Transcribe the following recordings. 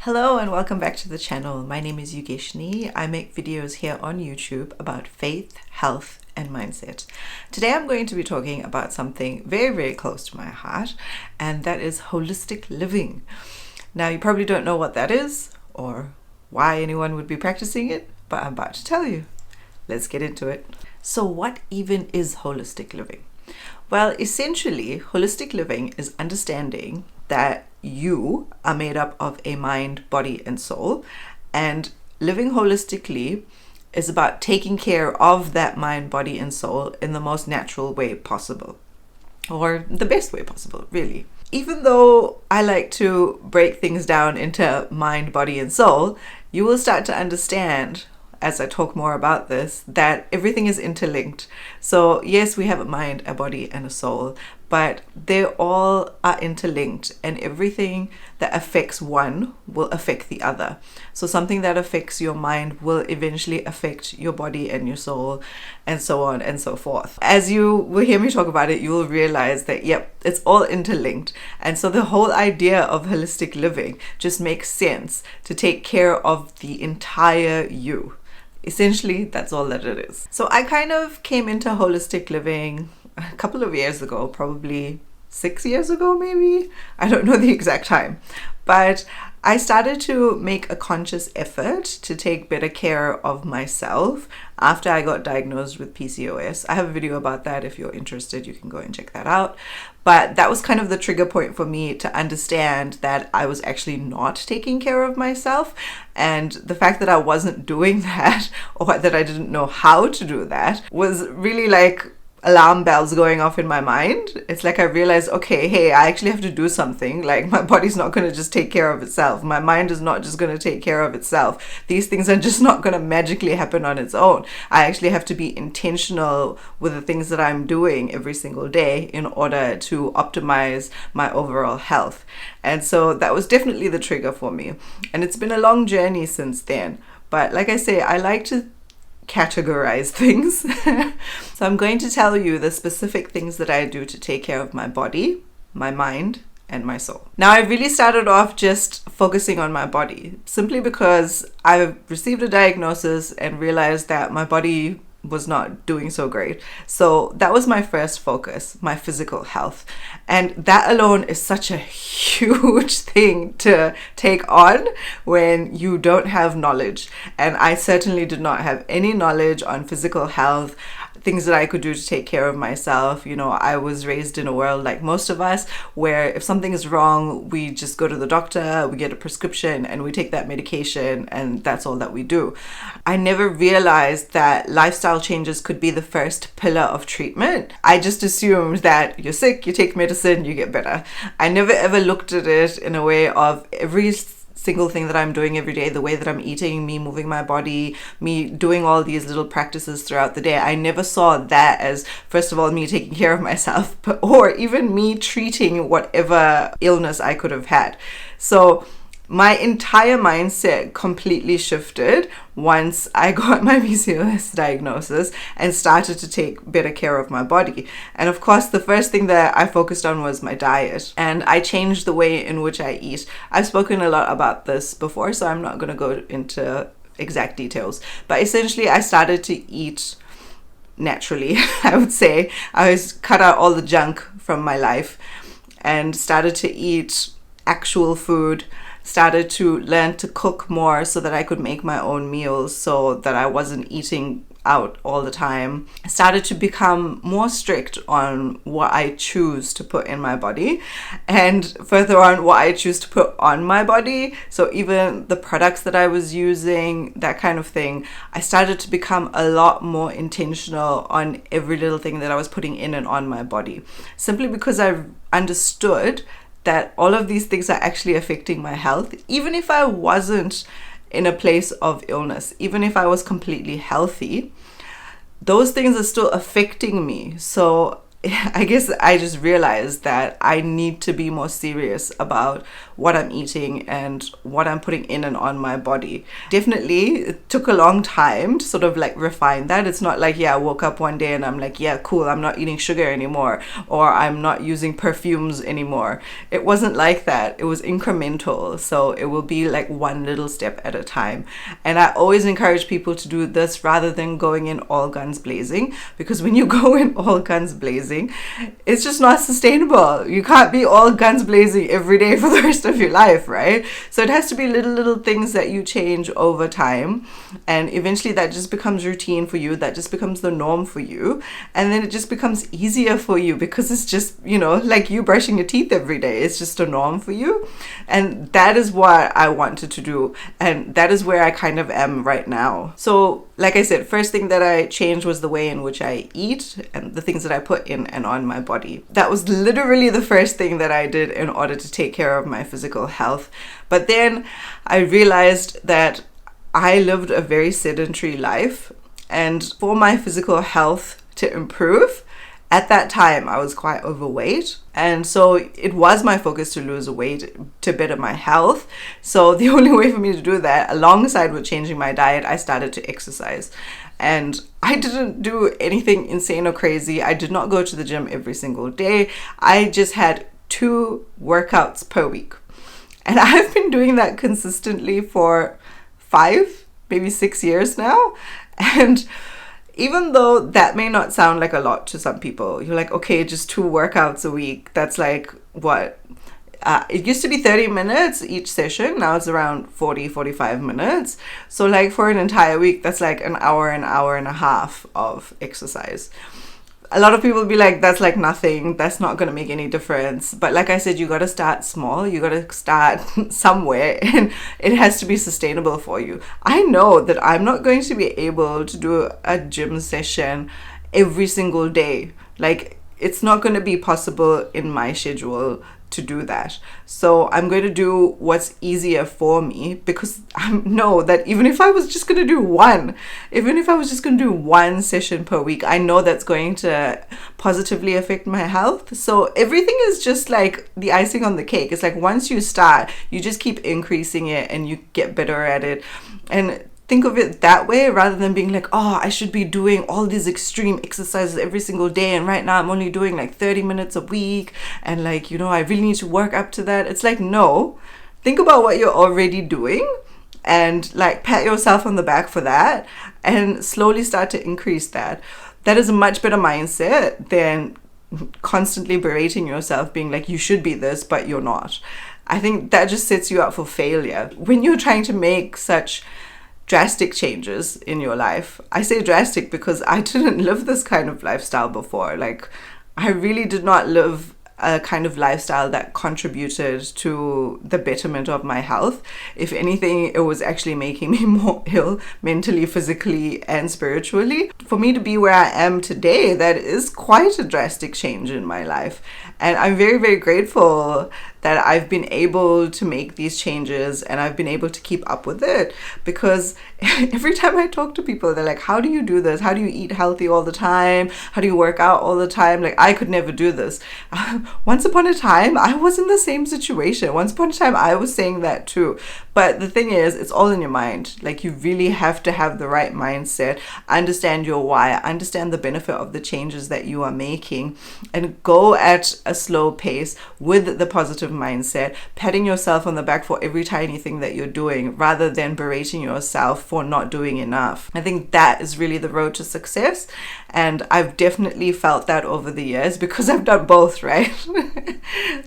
Hello and welcome back to the channel. My name is Yugeshni. I make videos here on YouTube about faith, health, and mindset. Today I'm going to be talking about something very, very close to my heart, and that is holistic living. Now, you probably don't know what that is or why anyone would be practicing it, but I'm about to tell you. Let's get into it. So what even is holistic living? Well, essentially, holistic living is understanding that you are made up of a mind, body, and soul, and living holistically is about taking care of that mind, body, and soul in the most natural way possible, or the best way possible, really. Even though I like to break things down into mind, body, and soul, you will start to understand as I talk more about this, that everything is interlinked. So yes, we have a mind, a body, and a soul, but they all are interlinked, and everything that affects one will affect the other. So something that affects your mind will eventually affect your body and your soul, and so on and so forth. As you will hear me talk about it, you will realize that, yep, it's all interlinked. And so the whole idea of holistic living just makes sense, to take care of the entire you. Essentially, that's all that it is. So I kind of came into holistic living a couple of years ago, probably 6 years ago, maybe. I don't know the exact time. But I started to make a conscious effort to take better care of myself after I got diagnosed with PCOS. I have a video about that. If you're interested, you can go and check that out. But that was kind of the trigger point for me to understand that I was actually not taking care of myself. And the fact that I wasn't doing that, or that I didn't know how to do that, was really like alarm bells going off in my mind. It's like I realized, okay, hey, I actually have to do something. Like, my body's not going to just take care of itself. My mind is not just going to take care of itself. These things are just not going to magically happen on its own. I actually have to be intentional with the things that I'm doing every single day in order to optimize my overall health. And so that was definitely the trigger for me. And it's been a long journey since then. But like I say, I like to categorize things. So I'm going to tell you the specific things that I do to take care of my body, my mind, and my soul. Now, I really started off just focusing on my body, simply because I received a diagnosis and realized that my body was not doing so great. So that was my first focus, my physical health. And that alone is such a huge thing to take on when you don't have knowledge. And I certainly did not have any knowledge on physical health, things that I could do to take care of myself. You know, I was raised in a world like most of us, where if something is wrong, we just go to the doctor, we get a prescription, and we take that medication, and that's all that we do. I never realized that lifestyle changes could be the first pillar of treatment. I just assumed that you're sick, you take medicine, you get better. I never ever looked at it in a way of every single thing that I'm doing every day, the way that I'm eating, me moving my body, me doing all these little practices throughout the day. I never saw that as, first of all, me taking care of myself, or even me treating whatever illness I could have had. So my entire mindset completely shifted once I got my PCOS diagnosis and started to take better care of my body. And of course, the first thing that I focused on was my diet, and I changed the way in which I eat. I've spoken a lot about this before, so I'm not going to go into exact details. But essentially, I started to eat naturally, I would say. I cut out all the junk from my life and started to eat actual food, started to learn to cook more so that I could make my own meals, so that I wasn't eating out all the time. I started to become more strict on what I choose to put in my body, and further on, what I choose to put on my body. So even the products that I was using, that kind of thing, I started to become a lot more intentional on every little thing that I was putting in and on my body, simply because I understood that all of these things are actually affecting my health. Even if I wasn't in a place of illness, even if I was completely healthy, those things are still affecting me. So I guess I just realized that I need to be more serious about what I'm eating and what I'm putting in and on my body. Definitely, it took a long time to sort of like refine that. It's not like, yeah, I woke up one day and I'm like, yeah, cool, I'm not eating sugar anymore, or I'm not using perfumes anymore. It wasn't like that. It was incremental. So it will be like one little step at a time. And I always encourage people to do this rather than going in all guns blazing, because when you go in all guns blazing, it's just not sustainable. You can't be all guns blazing every day for the rest of your life, right? So it has to be little things that you change over time, and eventually that just becomes routine for you. That just becomes the norm for you, and then it just becomes easier for you because it's just, you know, like you brushing your teeth every day. It's just a norm for you, and that is what I wanted to do, and that is where I kind of am right now. So like I said, first thing that I changed was the way in which I eat and the things that I put in and on my body. That was literally the first thing that I did in order to take care of my physical health. But then I realized that I lived a very sedentary life, and for my physical health to improve, at that time I was quite overweight, and so it was my focus to lose weight to better my health. So the only way for me to do that, alongside with changing my diet, I started to exercise. And I didn't do anything insane or crazy. I did not go to the gym every single day. I just had 2 workouts per week. And I've been doing that consistently for 5, maybe 6 years now. And even though that may not sound like a lot to some people, you're like, okay, just 2 workouts a week. That's like what? It used to be 30 minutes each session. Now it's around 45 minutes. So like for an entire week, that's like an hour and a half of exercise. A lot of people will be like, that's like nothing. That's not going to make any difference. But like I said, you got to start small. You got to start somewhere, and it has to be sustainable for you. I know that I'm not going to be able to do a gym session every single day. Like, it's not going to be possible in my schedule to do that. So I'm going to do what's easier for me, because I know that even if I was just going to do one session per week, I know that's going to positively affect my health. So everything is just like the icing on the cake. It's like once you start, you just keep increasing it and you get better at it. And think of it that way, rather than being like, oh, I should be doing all these extreme exercises every single day, and right now I'm only doing like 30 minutes a week, and like, you know, I really need to work up to that. It's like, no, think about what you're already doing and like pat yourself on the back for that, and slowly start to increase that. That is a much better mindset than constantly berating yourself, being like, you should be this, but you're not. I think that just sets you up for failure. When you're trying to make such drastic changes in your life. I say drastic because I didn't live this kind of lifestyle before. Like, I really did not live a kind of lifestyle that contributed to the betterment of my health. If anything, it was actually making me more ill mentally, physically, and spiritually. For me to be where I am today, that is quite a drastic change in my life. And I'm very, very grateful that I've been able to make these changes and I've been able to keep up with it, because every time I talk to people, they're like, how do you do this? How do you eat healthy all the time? How do you work out all the time? Like, I could never do this. Once upon a time, I was in the same situation. Once upon a time, I was saying that too. But the thing is, it's all in your mind. Like, you really have to have the right mindset, understand your why, understand the benefit of the changes that you are making, and go at a slow pace with the positive mindset, patting yourself on the back for every tiny thing that you're doing, rather than berating yourself for not doing enough. I think that is really the road to success. And I've definitely felt that over the years, because I've done both, right?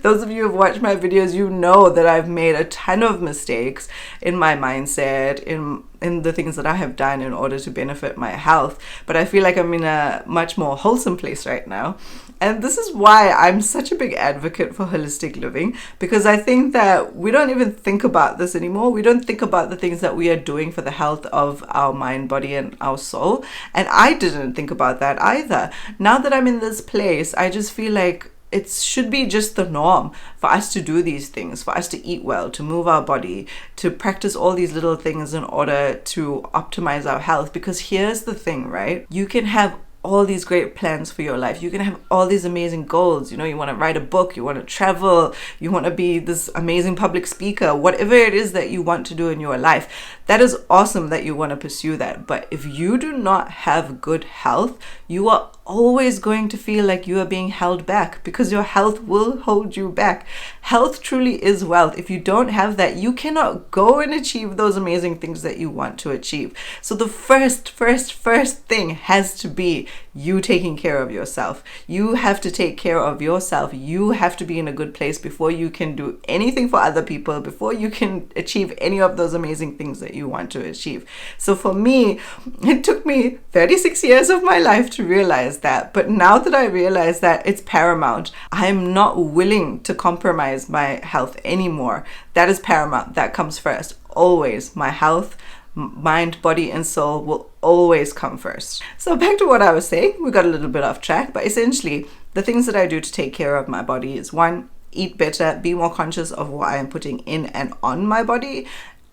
Those of you who have watched my videos, you know that I've made a ton of mistakes in my mindset, in the things that I have done in order to benefit my health. But I feel like I'm in a much more wholesome place right now. And this is why I'm such a big advocate for holistic living, because I think that we don't even think about this anymore. We don't think about the things that we are doing for the health of our mind, body, and our soul. And I didn't think about that either. Now that I'm in this place, I just feel like it should be just the norm for us to do these things, for us to eat well, to move our body, to practice all these little things in order to optimize our health. Because here's the thing, right? You can have all these great plans for your life. You're going to have all these amazing goals. You know, you want to write a book, you want to travel, you want to be this amazing public speaker, whatever it is that you want to do in your life. That is awesome that you want to pursue that. But if you do not have good health, you are always going to feel like you are being held back, because your health will hold you back. Health truly is wealth. If you don't have that, you cannot go and achieve those amazing things that you want to achieve. So the first thing has to be you taking care of yourself. You have to take care of yourself. You have to be in a good place before you can do anything for other people, before you can achieve any of those amazing things that you want to achieve. So for me, it took me 36 years of my life to realize that. But now that I realize that it's paramount, I'm not willing to compromise my health anymore. That is paramount. That comes first. Always. My health, mind, body, and soul will always come first. So back to what I was saying, we got a little bit off track, but essentially the things that I do to take care of my body is 1, eat better, be more conscious of what I am putting in and on my body.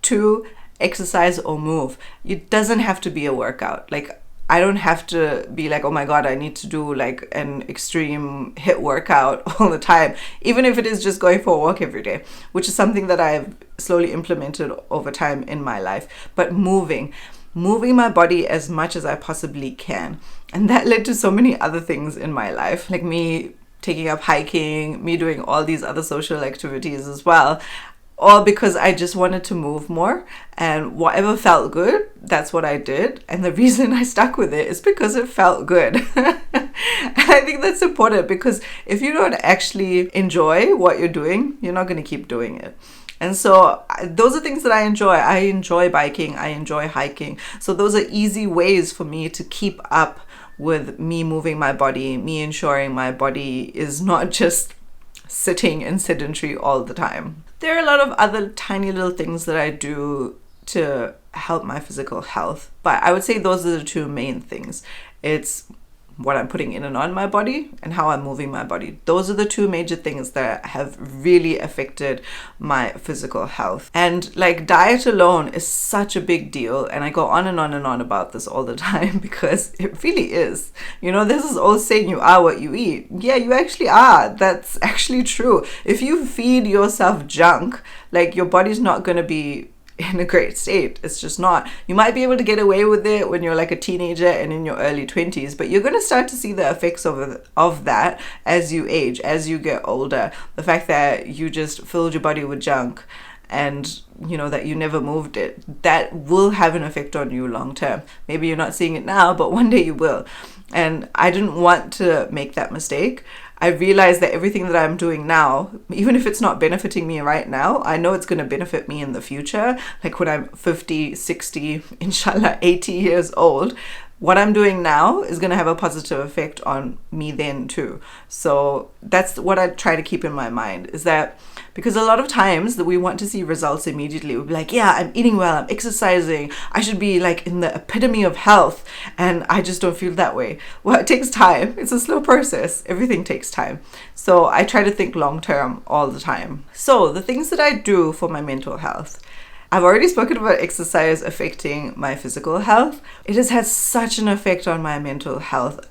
2, exercise or move. It doesn't have to be a workout. Like, I don't have to be like, oh my God, I need to do like an extreme HIIT workout all the time, even if it is just going for a walk every day, which is something that I've slowly implemented over time in my life. But moving my body as much as I possibly can. And that led to so many other things in my life, like me taking up hiking, me doing all these other social activities as well. All because I just wanted to move more, and whatever felt good, that's what I did. And the reason I stuck with it is because it felt good. And I think that's important, because if you don't actually enjoy what you're doing, you're not going to keep doing it. And so those are things that I enjoy. I enjoy biking. I enjoy hiking. So those are easy ways for me to keep up with me moving my body, me ensuring my body is not just sitting and sedentary all the time. There are a lot of other tiny little things that I do to help my physical health, but I would say those are the 2 main things. It's what I'm putting in and on my body and how I'm moving my body. Those are the 2 major things that have really affected my physical health. And like, diet alone is such a big deal, and I go on and on and on about this all the time, because it really is. You know, this is all saying you are what you eat. Yeah, you actually are. That's actually true. If you feed yourself junk, like, your body's not going to be in a great state. It's just not. You might be able to get away with it when you're like a teenager and in your early 20s, but you're going to start to see the effects of that as you age, as you get older. The fact that you just filled your body with junk, and you know that you never moved it, that will have an effect on you long term. Maybe you're not seeing it now, but one day you will. And I didn't want to make that mistake. I realized that everything that I'm doing now, even if it's not benefiting me right now, I know it's going to benefit me in the future. Like when I'm 50, 60, inshallah 80 years old, what I'm doing now is going to have a positive effect on me then too. So that's what I try to keep in my mind, is that because a lot of times that we want to see results immediately. We'll be like, yeah, I'm eating well, I'm exercising, I should be like in the epitome of health, and I just don't feel that way. Well, it takes time. It's a slow process. Everything takes time. So I try to think long term all the time. So the things that I do for my mental health. I've already spoken about exercise affecting my physical health. It has had such an effect on my mental health.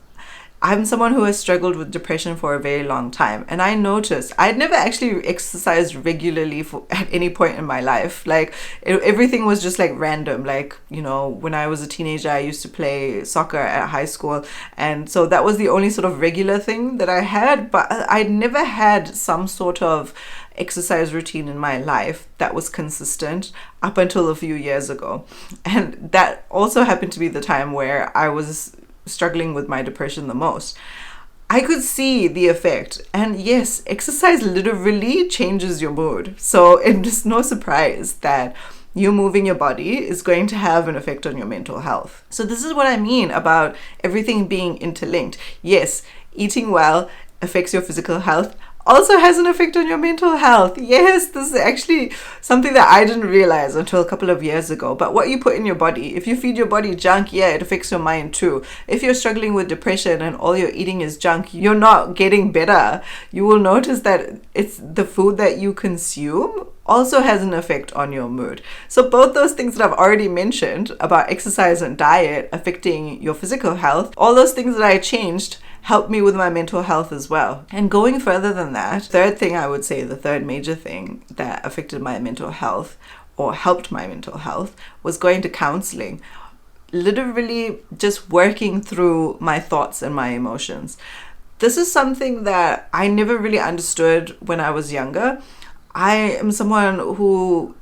I'm someone who has struggled with depression for a very long time, and I noticed I'd never actually exercised regularly at any point in my life. Like everything was just like random. Like, you know, when I was a teenager, I used to play soccer at high school, and so that was the only sort of regular thing that I had, but I'd never had some sort of exercise routine in my life that was consistent up until a few years ago. And that also happened to be the time where I was struggling with my depression the most. I could see the effect, and yes, exercise literally changes your mood. So it's no surprise that you moving your body is going to have an effect on your mental health. So this is what I mean about everything being interlinked. Yes, eating well affects your physical health, also has an effect on your mental health. Yes, this is actually something that I didn't realize until a couple of years ago. But what you put in your body, if you feed your body junk, yeah, it affects your mind too. If you're struggling with depression and all you're eating is junk, you're not getting better. You will notice that it's the food that you consume also has an effect on your mood. So both those things that I've already mentioned about exercise and diet affecting your physical health, all those things that I changed helped me with my mental health as well. And going further than that, third thing I would say, the third major thing that affected my mental health or helped my mental health was going to counseling. Literally just working through my thoughts and my emotions. This is something that I never really understood when I was younger. I am someone who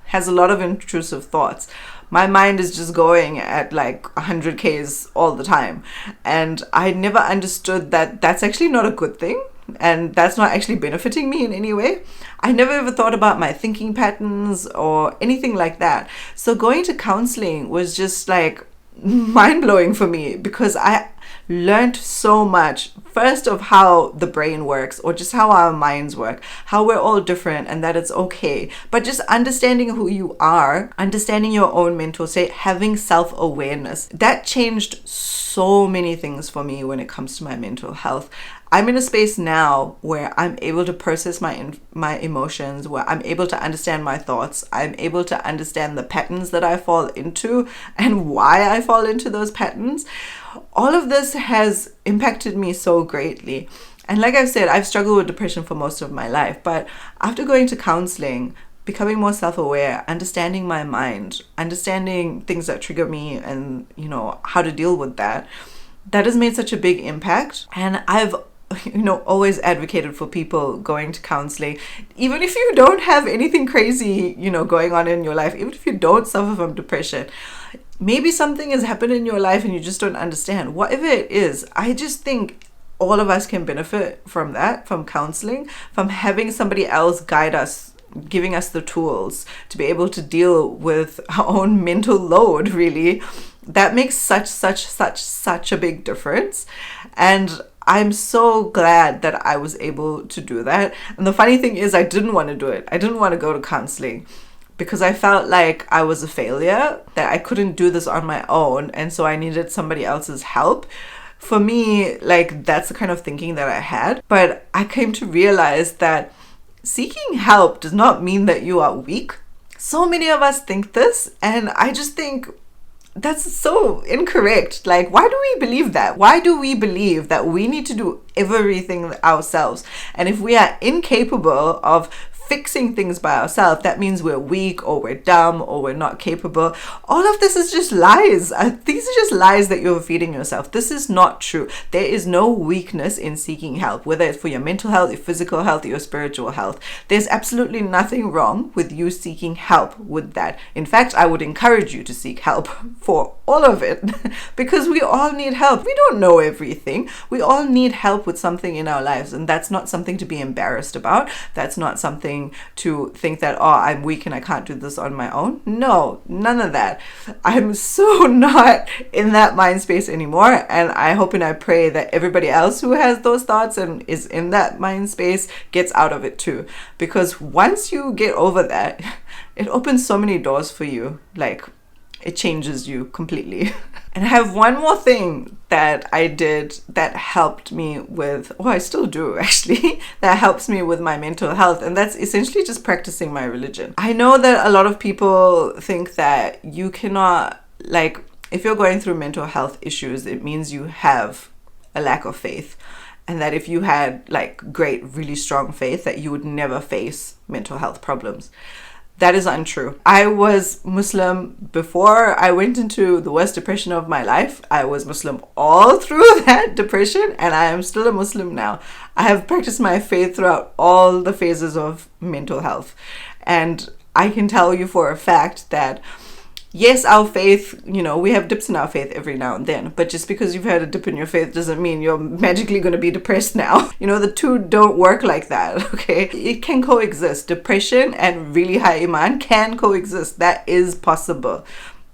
has a lot of intrusive thoughts. My mind is just going at like 100 Ks all the time. And I never understood that that's actually not a good thing. And that's not actually benefiting me in any way. I never ever thought about my thinking patterns or anything like that. So going to counseling was just like mind-blowing for me, because I learned so much, first of how the brain works, or just how our minds work, how we're all different and that it's okay. But just understanding who you are, understanding your own mental state, having self-awareness, that changed so many things for me when it comes to my mental health. I'm in a space now where I'm able to process my emotions, where I'm able to understand my thoughts. I'm able to understand the patterns that I fall into and why I fall into those patterns. All of this has impacted me so greatly. And like I've said, I've struggled with depression for most of my life. But after going to counseling, becoming more self-aware, understanding my mind, understanding things that trigger me and, how to deal with that has made such a big impact. And I've always advocated for people going to counseling, even if you don't have anything crazy, going on in your life, even if you don't suffer from depression. Maybe something has happened in your life and you just don't understand. Whatever it is, I just think all of us can benefit from that, from counseling, from having somebody else guide us, giving us the tools to be able to deal with our own mental load, really. That makes such a big difference. And I'm so glad that I was able to do that. And the funny thing is, I didn't want to do it. I didn't want to go to counseling because I felt like I was a failure, that I couldn't do this on my own. And so I needed somebody else's help. For me, like, that's the kind of thinking that I had. But I came to realize that seeking help does not mean that you are weak. So many of us think this, and I just think that's so incorrect. Like, why do we believe that? Why do we believe that we need to do everything ourselves? And if we are incapable of fixing things by ourselves, that means we're weak or we're dumb or we're not capable. All of this is just lies. These are just lies that you're feeding yourself. This is not true. There is no weakness in seeking help, whether it's for your mental health, your physical health, your spiritual health. There's absolutely nothing wrong with you seeking help with that. In fact, I would encourage you to seek help for all of it because we all need help. We don't know everything. We all need help with something in our lives, and that's not something to be embarrassed about. That's not something to think that, oh, I'm weak and I can't do this on my own. No, none of that. I'm so not in that mind space anymore, and I hope and I pray that everybody else who has those thoughts and is in that mind space gets out of it too, because once you get over that, it opens so many doors for you. Like, it changes you completely. And I have one more thing that I did that helped me with, I still do actually, that helps me with my mental health. And that's essentially just practicing my religion. I know that a lot of people think that you cannot, like, if you're going through mental health issues, it means you have a lack of faith. And that if you had like great, really strong faith, that you would never face mental health problems. That is untrue. I was Muslim before I went into the worst depression of my life. I was Muslim all through that depression, and I am still a Muslim now. I have practiced my faith throughout all the phases of mental health. And I can tell you for a fact that yes, our faith, we have dips in our faith every now and then, but just because you've had a dip in your faith doesn't mean you're magically going to be depressed now. The two don't work like that, okay? It can coexist. Depression and really high Iman can coexist. That is possible.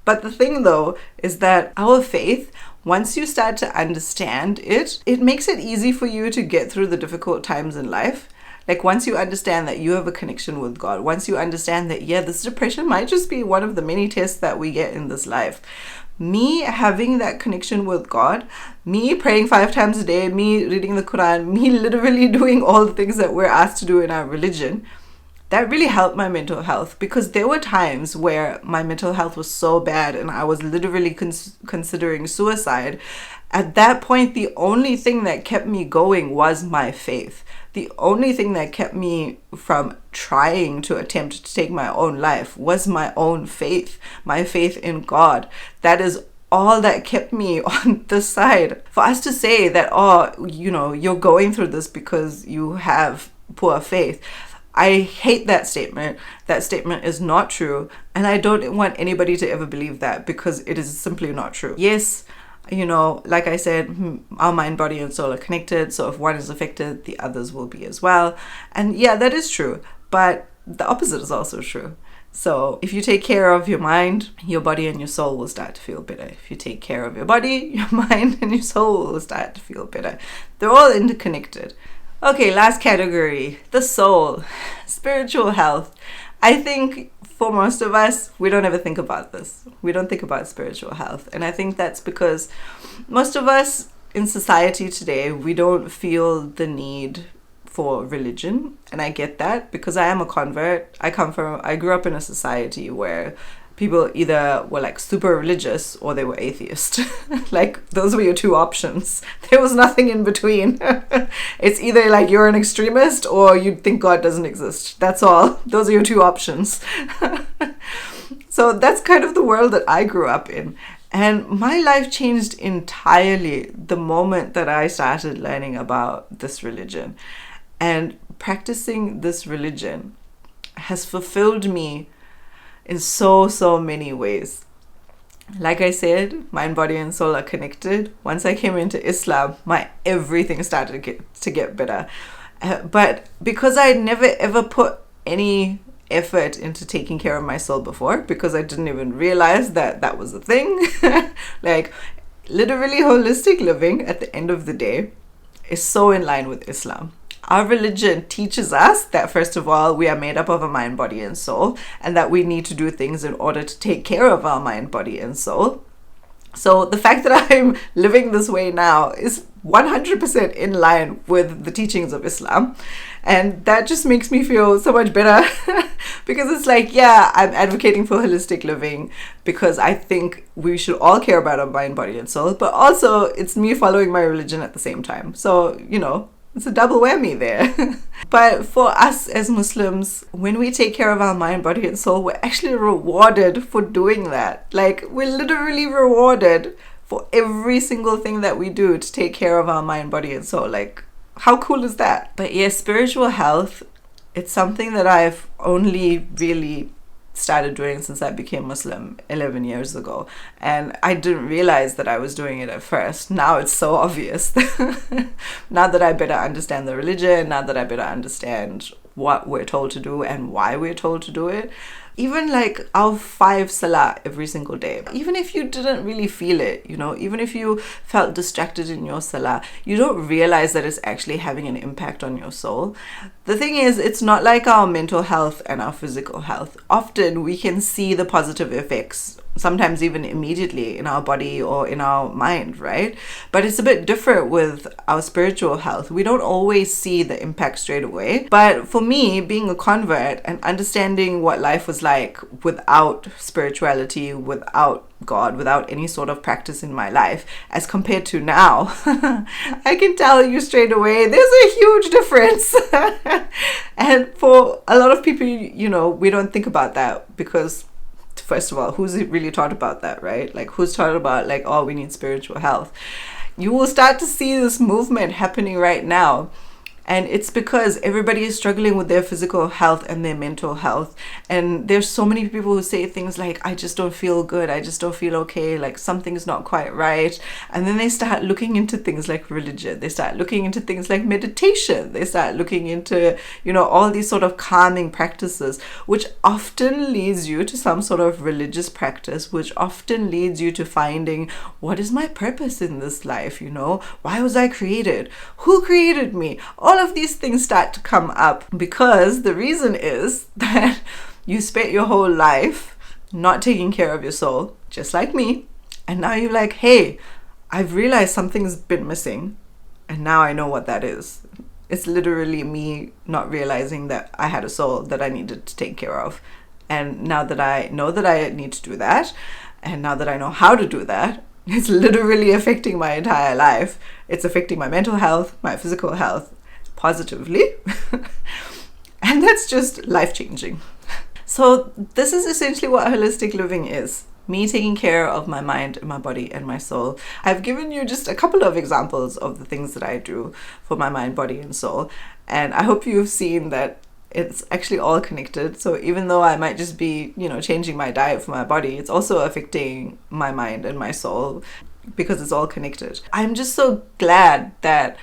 But the thing though is that our faith, once you start to understand it, it makes it easy for you to get through the difficult times in life. Like, once you understand that you have a connection with God, once you understand that, this depression might just be one of the many tests that we get in this life. Me having that connection with God, me praying 5 times a day, me reading the Quran, me literally doing all the things that we're asked to do in our religion, that really helped my mental health, because there were times where my mental health was so bad and I was literally considering suicide. At that point, the only thing that kept me going was my faith. The only thing that kept me from trying to attempt to take my own life was my own faith, my faith in God. That is all that kept me on the side. For us to say that, oh, you're going through this because you have poor faith, I hate that statement. That statement is not true. And I don't want anybody to ever believe that, because it is simply not true. Yes, like I said, our mind, body, and soul are connected. So if one is affected, the others will be as well. And yeah, that is true. But the opposite is also true. So if you take care of your mind, your body and your soul will start to feel better. If you take care of your body, your mind and your soul will start to feel better. They're all interconnected. Okay, last category, the soul, spiritual health. I think for most of us, we don't ever think about this. We don't think about spiritual health. And I think that's because most of us in society today, we don't feel the need for religion. And I get that, because I am a convert. I grew up in a society where people either were like super religious or they were atheist. Like, those were your two options. There was nothing in between. It's either like you're an extremist or you think God doesn't exist. That's all. Those are your two options. So that's kind of the world that I grew up in. And my life changed entirely the moment that I started learning about this religion. And practicing this religion has fulfilled me in so many ways. Like I said, mind, body, and soul are connected. Once I came into Islam, my everything started to get better. But because I never ever put any effort into taking care of my soul before, because I didn't even realize that was a thing. Like, literally holistic living at the end of the day is so in line with Islam. Our religion teaches us that, first of all, we are made up of a mind, body, and soul, and that we need to do things in order to take care of our mind, body, and soul. So the fact that I'm living this way now is 100% in line with the teachings of Islam. And that just makes me feel so much better because it's like, yeah, I'm advocating for holistic living because I think we should all care about our mind, body, and soul, but also it's me following my religion at the same time. So, it's a double whammy there. But for us as Muslims, when we take care of our mind, body, and soul, we're actually rewarded for doing that. Like, we're literally rewarded for every single thing that we do to take care of our mind, body, and soul. Like, how cool is that? But yes, spiritual health, it's something that I've only really started doing since I became Muslim 11 years ago. And I didn't realize that I was doing it at first. Now it's so obvious. Now that I better understand the religion, now that I better understand what we're told to do and why we're told to do it. Even like our 5 Salah every single day. Even if you didn't really feel it, even if you felt distracted in your Salah, you don't realize that it's actually having an impact on your soul. The thing is, it's not like our mental health and our physical health. Often we can see the positive effects, sometimes even immediately, in our body or in our mind, right? But it's a bit different with our spiritual health. We don't always see the impact straight away. But for me, being a convert and understanding what life was like without spirituality, without God, without any sort of practice in my life, as compared to now, I can tell you straight away, there's a huge difference. And for a lot of people, we don't think about that because, first of all, who's really taught about that, right? Like, who's taught about like, oh, we need spiritual health? You will start to see this movement happening right now. And it's because everybody is struggling with their physical health and their mental health. And there's so many people who say things like, I just don't feel good. I just don't feel okay. Like, something's not quite right. And then they start looking into things like religion. They start looking into things like meditation. They start looking into, all these sort of calming practices, which often leads you to some sort of religious practice, which often leads you to finding, what is my purpose in this life? Why was I created? Who created me? All of these things start to come up because the reason is that you spent your whole life not taking care of your soul, just like me. And now you're like, hey, I've realized something's been missing. And now I know what that is. It's literally me not realizing that I had a soul that I needed to take care of. And now that I know that I need to do that, and now that I know how to do that, it's literally affecting my entire life. It's affecting my mental health, my physical health positively. And that's just life-changing. So this is essentially what holistic living is. Me taking care of my mind, my body, and my soul. I've given you just a couple of examples of the things that I do for my mind, body, and soul. And I hope you've seen that it's actually all connected. So even though I might just be, changing my diet for my body, it's also affecting my mind and my soul because it's all connected. I'm just so glad that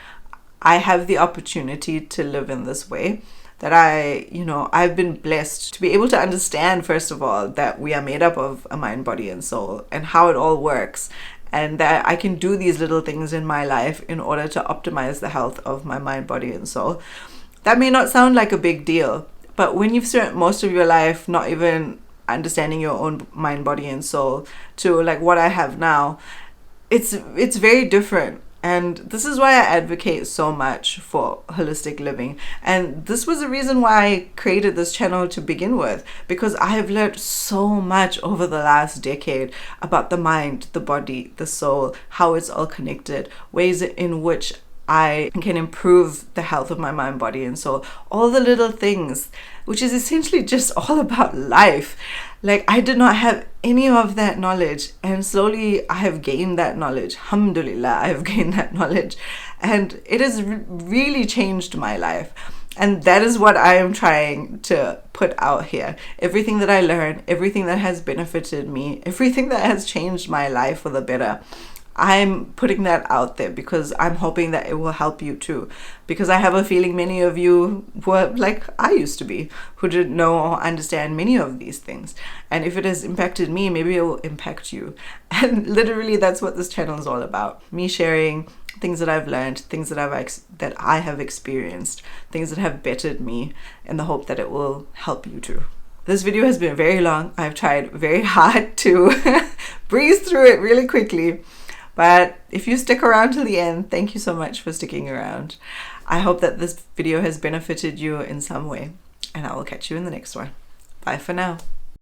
I have the opportunity to live in this way. That I've been blessed to be able to understand, first of all, that we are made up of a mind, body, and soul, and how it all works, and that I can do these little things in my life in order to optimize the health of my mind, body, and soul. That may not sound like a big deal, but when you've spent most of your life not even understanding your own mind, body, and soul to like what I have now, it's very different. And this is why I advocate so much for holistic living. And this was the reason why I created this channel to begin with, because I have learned so much over the last decade about the mind, the body, the soul, how it's all connected, ways in which I can improve the health of my mind, body, and soul. All the little things, which is essentially just all about life. Like, I did not have any of that knowledge, and slowly I have gained that knowledge. Alhamdulillah, I have gained that knowledge, and it has really changed my life. And that is what I am trying to put out here. Everything that I learned, everything that has benefited me, everything that has changed my life for the better, I'm putting that out there because I'm hoping that it will help you too. Because I have a feeling many of you were like I used to be, who didn't know or understand many of these things. And if it has impacted me, maybe it will impact you. And literally that's what this channel is all about. Me sharing things that I've learned, things that I have experienced, things that have bettered me, in the hope that it will help you too. This video has been very long. I've tried very hard to breeze through it really quickly. But if you stick around to the end, thank you so much for sticking around. I hope that this video has benefited you in some way, and I will catch you in the next one. Bye for now.